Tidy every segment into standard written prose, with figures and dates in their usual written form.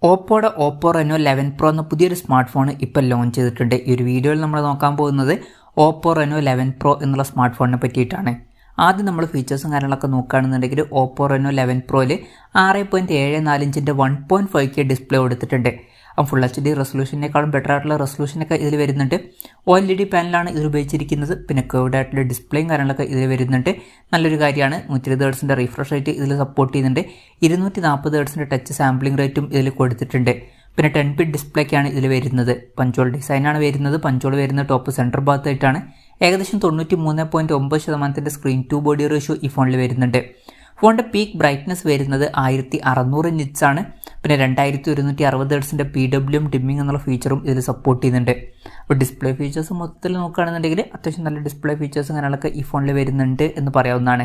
ഓപ്പോയുടെ Oppo Reno 11 pro എന്ന പുതിയൊരു smart phone ഇപ്പോൾ ലോഞ്ച് ചെയ്തിട്ടുണ്ട്. ഈ ഒരു വീഡിയോയിൽ നമ്മൾ നോക്കാൻ പോകുന്നത് ഓപ്പോ റെനോ 11 പ്രോ എന്നുള്ള സ്മാർട്ട് ഫോണിനെ പറ്റിയിട്ടാണ്. ആദ്യം നമ്മൾ ഫീച്ചേഴ്സും കാര്യങ്ങളൊക്കെ നോക്കുകയാണെന്നുണ്ടെങ്കിൽ ഓപ്പോ റെനോ 11 പ്രോയിൽ 6.74 ഇഞ്ചിൻ്റെ 1.5K ഡിസ്പ്ലേ കൊടുത്തിട്ടുണ്ട്. ഫുൾ HD റെസൊല്യൂഷനേക്കാളും ബെറ്റർ ആയിട്ടുള്ള റെസൊല്യൂഷനൊക്കെ ഇതിൽ വരുന്നുണ്ട്. OLED പാനലാണ് ഇതിൽ ഉപയോഗിച്ചിരിക്കുന്നത്. പിന്നെ കേർവ്ഡ് ആയിട്ടുള്ള ഡിസ്പ്ലേയും കാര്യങ്ങളൊക്കെ ഇതിൽ വരുന്നുണ്ട്. നല്ലൊരു കാര്യമാണ്. 120 Hz റിഫ്രഷ് റേറ്റ് ഇതിൽ സപ്പോർട്ട് ചെയ്യുന്നുണ്ട്. 240 Hz ടച്ച് സാമ്പിളിംഗ് റേറ്റും ഇതിൽ കൊടുത്തിട്ടുണ്ട്. പിന്നെ 10 ഡിസ്പ്ലേക്കാണ് ഇതിൽ വരുന്നത്. പഞ്ചോൾ ഡിസൈനാണ് വരുന്നത്. പഞ്ചോൾ വരുന്ന ടോപ്പ് സെൻറ്റർ ഭാഗത്തായിട്ടാണ്. ഏകദേശം 93.9% സ്ക്രീൻ ടു ബോഡി റേഷ്യോ ഈ ഫോണിൽ വരുന്നുണ്ട്. ഫോണിൻ്റെ പീക്ക് ബ്രൈറ്റ്നസ് വരുന്നത് 1600 നിറ്റ്സ് ആണ്. പിന്നെ 2160 Hz PWM ഡിമ്മിങ് എന്നുള്ള ഫീച്ചറും ഇതിൽ സപ്പോർട്ട് ചെയ്യുന്നുണ്ട്. അപ്പോൾ ഡിസ്പ്ലേ ഫീച്ചേഴ്സ് മൊത്തത്തിൽ നോക്കുകയാണെന്നുണ്ടെങ്കിൽ അത്യാവശ്യം നല്ല ഡിസ്പ്ലേ ഫീച്ചേഴ്സും കാര്യങ്ങളൊക്കെ ഈ ഫോണിൽ വരുന്നുണ്ട് എന്ന് പറയാവുന്നതാണ്.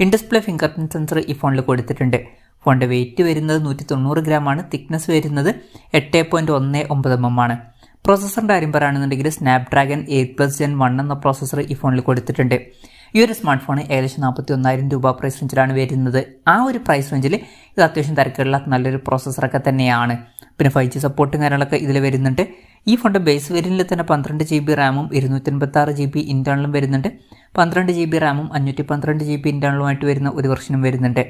In display finger print sensor ഈ ഫോണിൽ കൊടുത്തിട്ടുണ്ട്. ഫോണിൻ്റെ വെയിറ്റ് വരുന്നത് 190 ഗ്രാം ആണ്. തിക്നെസ് വരുന്നത് 8.19 mm ആണ്. പ്രോസസ്സറിൻ്റെ കാര്യം പറയുകയാണെന്നുണ്ടെങ്കിൽ സ്നാപ്ഡ്രാഗൺ 8+ Gen 1 എന്ന പ്രോസസ്സർ ഈ ഫോണിൽ കൊടുത്തിട്ടുണ്ട്. ഈ ഒരു സ്മാർട്ട് ഫോൺ ഏകദേശം 41,000 രൂപ പ്രൈസ് റേഞ്ചിലാണ് വരുന്നത്. ആ ഒരു പ്രൈസ് റേഞ്ചിൽ ഇത് അത്യാവശ്യം തിരക്കുള്ള നല്ലൊരു പ്രോസസ്സറൊക്കെ തന്നെയാണ്. പിന്നെ 5G സപ്പോർട്ടും കാര്യങ്ങളൊക്കെ ഇതിൽ വരുന്നുണ്ട്. ഈ ഫോണിൻ്റെ ബേസ് വേരിയൻറ്റിൽ തന്നെ 12 GB റാമും 256 GB ഇൻറ്റേർണലും വരുന്നുണ്ട്. 12 GB റാമും 512 GB ഇൻറ്റേർണലുമായിട്ട് വരുന്ന ഒരു വെർഷനും വരുന്നുണ്ട്.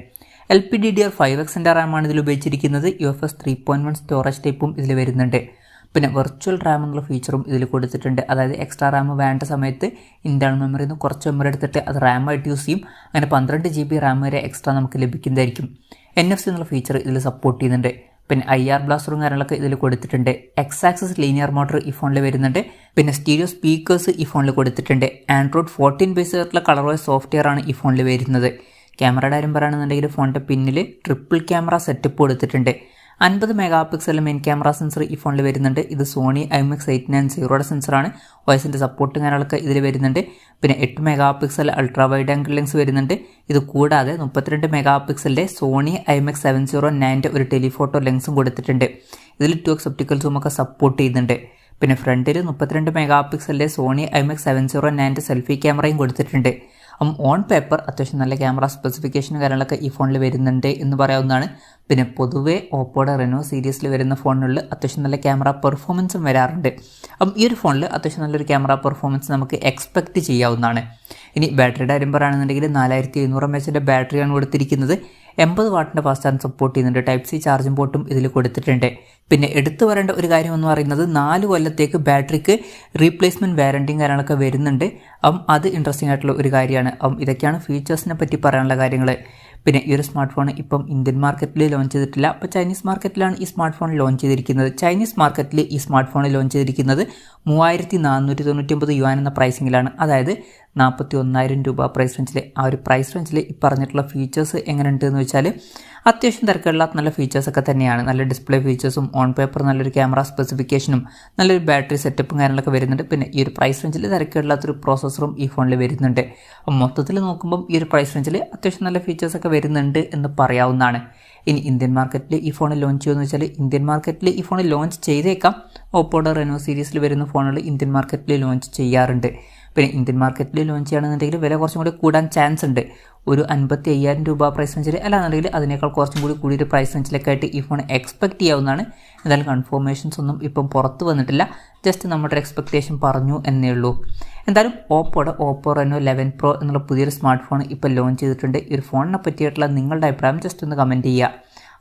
LPDDR5X റാമാണ് ഇതിൽ ഉപയോഗിച്ചിരിക്കുന്നത്. UFS 3.1 സ്റ്റോറേജ് ടൈപ്പും ഇതിൽ വരുന്നുണ്ട്. പിന്നെ വെർച്വൽ റാം എന്നുള്ള ഫീച്ചറും ഇതിൽ കൊടുത്തിട്ടുണ്ട്. അതായത് എക്സ്ട്രാ റാം വേണ്ട സമയത്ത് ഇൻറ്റേർണൽ മെമ്മറിയിൽ നിന്ന് കുറച്ച് മെമ്മറി എടുത്തിട്ട് അത് റാമായിട്ട് യൂസ് ചെയ്യും. അങ്ങനെ 12 GB റാം വരെ എക്സ്ട്രാ നമുക്ക് ലഭിക്കുന്നതായിരിക്കും. NFC എന്നുള്ള ഫീച്ചർ ഇതിൽ സപ്പോർട്ട് ചെയ്യുന്നുണ്ട്. പിന്നെ IR ബ്ലാസ്റ്ററും കാര്യങ്ങളൊക്കെ ഇതിൽ കൊടുത്തിട്ടുണ്ട്. X-ആക്സിസ് ലീനിയർ മോട്ടർ ഈ ഫോണിൽ വരുന്നുണ്ട്. പിന്നെ സ്റ്റീരിയോ സ്പീക്കേഴ്സ് ഈ ഫോണിൽ കൊടുത്തിട്ടുണ്ട്. Android 14 ബേസ് ആയിട്ടുള്ള കളർവൈസ് സോഫ്റ്റ്വെയർ ആണ് ഈ ഫോണിൽ വരുന്നത്. ക്യാമറയുടെ കാര്യം പറയുകയാണെന്നുണ്ടെങ്കിൽ ഫോണിൻ്റെ പിന്നിൽ ട്രിപ്പിൾ ക്യാമറ സെറ്റപ്പ് കൊടുത്തിട്ടുണ്ട്. 50 MP മെയിൻ ക്യാമറ സെൻസർ ഈ ഫോണിൽ വരുന്നുണ്ട്. ഇത് സോണി IMX 890 സെൻസറാണ്. വോയിസിൻ്റെ സപ്പോർട്ടും കാര്യങ്ങളൊക്കെ ഇതിൽ വരുന്നുണ്ട്. പിന്നെ 8 MP ultra wide angle lens വരുന്നുണ്ട്. ഇത് കൂടാതെ 32 MP സോണി IMX 709 ഒരു ടെലിഫോട്ടോ ലെൻസും കൊടുത്തിട്ടുണ്ട്. ഇതിൽ 2x ഒപ്റ്റിക്കൽ സൂമൊക്കെ സപ്പോർട്ട് ചെയ്യുന്നുണ്ട്. പിന്നെ ഫ്രണ്ടിൽ 32 MP സോണി IMX 709 സെൽഫി ക്യാമറയും കൊടുത്തിട്ടുണ്ട്. ഓൺ പേപ്പർ അത്യാവശ്യം നല്ല ക്യാമറ സ്പെസിഫിക്കേഷനും കാര്യങ്ങളൊക്കെ ഈ ഫോണിൽ വരുന്നുണ്ട് എന്ന് പറയാവുന്നതാണ്. പിന്നെ പൊതുവേ ഓപ്പോയുടെ റെനോ സീരീസിൽ വരുന്ന ഫോണുകളിൽ അത്യാവശ്യം നല്ല ക്യാമറ പെർഫോമൻസും വരാറുണ്ട്. ഈ ഒരു ഫോണിൽ അത്യാവശ്യം നല്ലൊരു ക്യാമറ പെർഫോമൻസ് നമുക്ക് എക്സ്പെക്റ്റ് ചെയ്യാവുന്നതാണ്. ഇനി ബാറ്ററിയുടെ കാര്യം പറയുകയാണെന്നുണ്ടെങ്കിൽ 4700 mAh ബാറ്ററിയാണ് കൊടുത്തിരിക്കുന്നത്. 80 വാട്ടിൻ്റെ ഫാസ്റ്റ് ചാർജ് സപ്പോർട്ട് ചെയ്യുന്നുണ്ട്. Type-C ചാർജിംഗ് പോർട്ടും ഇതിൽ കൊടുത്തിട്ടുണ്ട്. പിന്നെ എടുത്തു പറയേണ്ട ഒരു കാര്യം എന്ന് പറയുന്നത് 4 കൊല്ലത്തേക്ക് ബാറ്ററിക്ക് റീപ്ലേസ്മെൻറ്റ് വാറണ്ടിയും കാര്യങ്ങളൊക്കെ വരുന്നുണ്ട്. അത് ഇൻട്രസ്റ്റിംഗ് ആയിട്ടുള്ള ഒരു കാര്യമാണ്. ഇതൊക്കെയാണ് ഫീച്ചേഴ്സിനെ പറ്റി പറയാനുള്ള കാര്യങ്ങൾ. പിന്നെ ഈ ഒരു സ്മാർട്ട് ഫോൺ ഇപ്പം ഇന്ത്യൻ മാർക്കറ്റിൽ ലോഞ്ച് ചെയ്തിട്ടില്ല. അപ്പോൾ ചൈനീസ് മാർക്കറ്റിലാണ് ഈ സ്മാർട്ട് ഫോൺ ലോഞ്ച് ചെയ്തിരിക്കുന്നത്. ചൈനീസ് മാർക്കറ്റിൽ ഈ സ്മാർട്ട് ഫോൺ ലോഞ്ച് ചെയ്തിരിക്കുന്നത് 3499 യുവാൻ എന്ന പ്രൈസിങ്ങിലാണ്. അതായത് 41,000 രൂപ പ്രൈസ് റേഞ്ചിൽ. ആ ഒരു പ്രൈസ് റേഞ്ചിൽ ഈ പറഞ്ഞിട്ടുള്ള ഫീച്ചേഴ്സ് എങ്ങനെയുണ്ട് എന്ന് വെച്ചാൽ അത്യാവശ്യം തിരക്കുള്ള നല്ല ഫീച്ചേഴ്സൊക്കെ തന്നെയാണ്. നല്ല ഡിസ്പ്ലേ ഫീച്ചേഴ്സും ഓൺ പേപ്പർ നല്ലൊരു ക്യാമറ സ്പെസിഫിക്കേഷനും നല്ലൊരു ബാറ്ററി സെറ്റപ്പും കാര്യങ്ങളൊക്കെ വരുന്നുണ്ട്. പിന്നെ ഈ ഒരു പ്രൈസ് റേഞ്ചിൽ തിരക്കുള്ളാത്തൊരു പ്രോസസ്സറും ഈ ഫോണിൽ വരുന്നുണ്ട്. മൊത്തത്തിൽ നോക്കുമ്പം ഈ ഒരു പ്രൈസ് റേഞ്ചിൽ അത്യാവശ്യം നല്ല ഫീച്ചേഴ്സൊക്കെ വരുന്നുണ്ട് എന്ന് പറയാവുന്നതാണ്. ഇനി ഇന്ത്യൻ മാർക്കറ്റിൽ ഈ ഫോൺ ലോഞ്ച് ചെയ്യുമെന്ന് വെച്ചാൽ ഇന്ത്യൻ മാർക്കറ്റിൽ ഈ ഫോൺ ലോഞ്ച് ചെയ്തേക്കാം. ഓപ്പോയുടെ റെനോ സീരീസിൽ വരുന്ന ഫോണുകൾ ഇന്ത്യൻ മാർക്കറ്റിൽ ലോഞ്ച് ചെയ്യാറുണ്ട്. പിന്നെ ഇന്ത്യൻ മാർക്കറ്റിൽ ലോഞ്ച് ചെയ്യുകയാണെന്നുണ്ടെങ്കിൽ വില കുറച്ചും കൂടി കൂടാൻ ചാൻസ് ഉണ്ട്. ഒരു 55,000 രൂപ പ്രൈസ് റേഞ്ചിൽ അല്ലാന്നുണ്ടെങ്കിൽ അതിനേക്കാൾ കുറച്ചും കൂടി കൂടിയൊരു പ്രൈസ് റേഞ്ചിലൊക്കെ ആയിട്ട് ഈ ഫോൺ എക്സ്പെക്റ്റ് ചെയ്യാവുന്നതാണ്. എന്തായാലും കൺഫർമേഷൻസ് ഒന്നും ഇപ്പം പുറത്ത് വന്നിട്ടില്ല. ജസ്റ്റ് നമ്മുടെ എക്സ്പെക്റ്റേഷൻ പറഞ്ഞു എന്നേ ഉള്ളൂ. എന്തായാലും ഓപ്പോയുടെ ഓപ്പോ റെനോ 11 പ്രോ എന്നുള്ള പുതിയൊരു സ്മാർട്ട് ഫോൺ ഇപ്പോൾ ലോഞ്ച് ചെയ്തിട്ടുണ്ട്. ഈ ഒരു ഫോണിനെ പറ്റിയിട്ടുള്ള നിങ്ങളുടെ അഭിപ്രായം ജസ്റ്റ് ഒന്ന് കമൻറ്റ് ചെയ്യുക.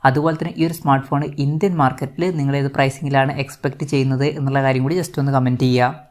അതുപോലെ തന്നെ ഈ ഒരു സ്മാർട്ട് ഫോൺ ഇന്ത്യൻ മാർക്കറ്റിൽ നിങ്ങൾ ഏത് പ്രൈസിങ്ങിലാണ് എക്സ്പെക്റ്റ് ചെയ്യുന്നത് എന്നുള്ള കാര്യം കൂടി ജസ്റ്റ് ഒന്ന് കമൻറ്റ് ചെയ്യുക.